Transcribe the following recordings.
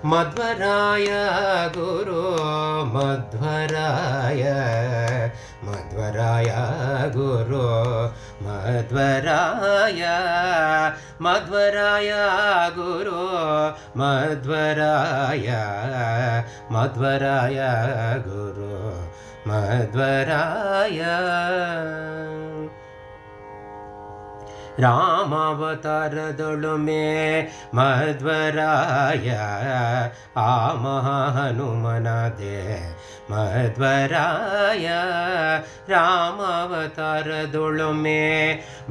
मध्वराय गुरु मध्वराय मध्वराय गुरु मध्वराय मध्वराय गुरु मध्वराय मध्वराय गुरु मध्वराय रामावतारदೊಳುಮೆ मध्वराय आ महाहनुमनादे मध्वराय रामावतारदೊಳುಮೆ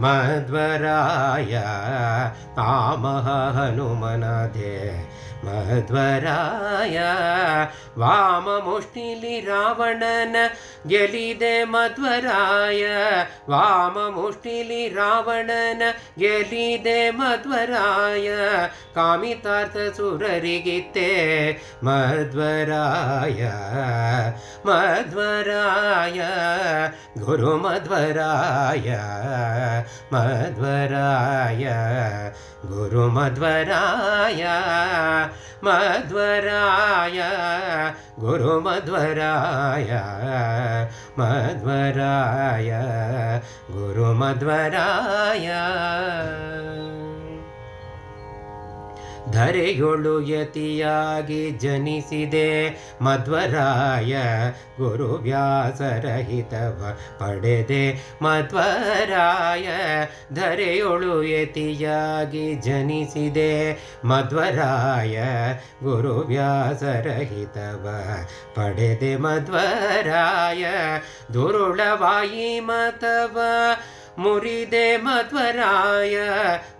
मध्वराय आ महाहनुमनादे मध्वराय वाममुष्टिली रावणन ಗೆಲಿದೆ मध्वराय वाममुष्टिली रावणन ಗೆಲಿದೆ मध्वराय कामितार्थ सुररिगित्ते मध्वराय मध्वराय गुरु मध्वराय मध्वराय गुरु मध्वराय मध्वराय गुरु मध्वराय मध्वराय गुरु मध्वराय ಧರೆಯೊಳು ಯತಿಯಾಗಿ ಜನಿಸಿದೆ ಮಧ್ವರಾಯ ಗುರು ವ್ಯಾಸರಹಿತವ ಪಡೆದೆ ಮಧ್ವರಾಯ ಧರೆಯೊಳು ಯತಿಯಾಗಿ ಜನಿಸಿದೆ ಮಧ್ವರಾಯ ಗುರು ವ್ಯಾಸರಹಿತವ ಪಡೆದೆ ಮಧ್ವರಾಯ ದುರುಳವಾಯಿ ಮತವ ಮುರಿದೆ ಮಧ್ವರಾಯ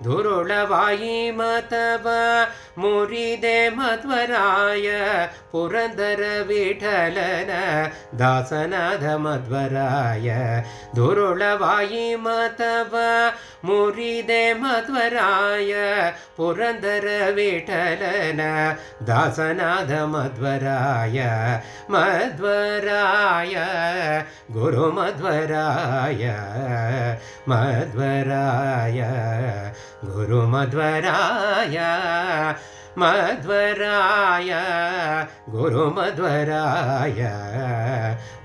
ದುರುಳವಾಯಿ ಮತವ ಮುರಿದೆ ಮಧ್ವರಾಯ ಪುರಂದರ ವಿಠಲನ ದಾಸನಾದ ಮಧ್ವರಾಯ ದುರುಳವಾಯಿ ಮತವ ಮುರಿದೆ ಮಧ್ವರಾಯ ಪುರಂದರ ವಿಠಲನ ದಾಸನಾದ ಮಧ್ವರಾಯ ಮಧ್ವರಾಯ ಗುರು ಮಧ್ವರಾಯ मध्वराय गुरु मध्वराय मध्वराय गुरु मध्वराय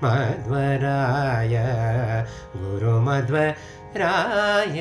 मध्वराय गुरु मध्वराय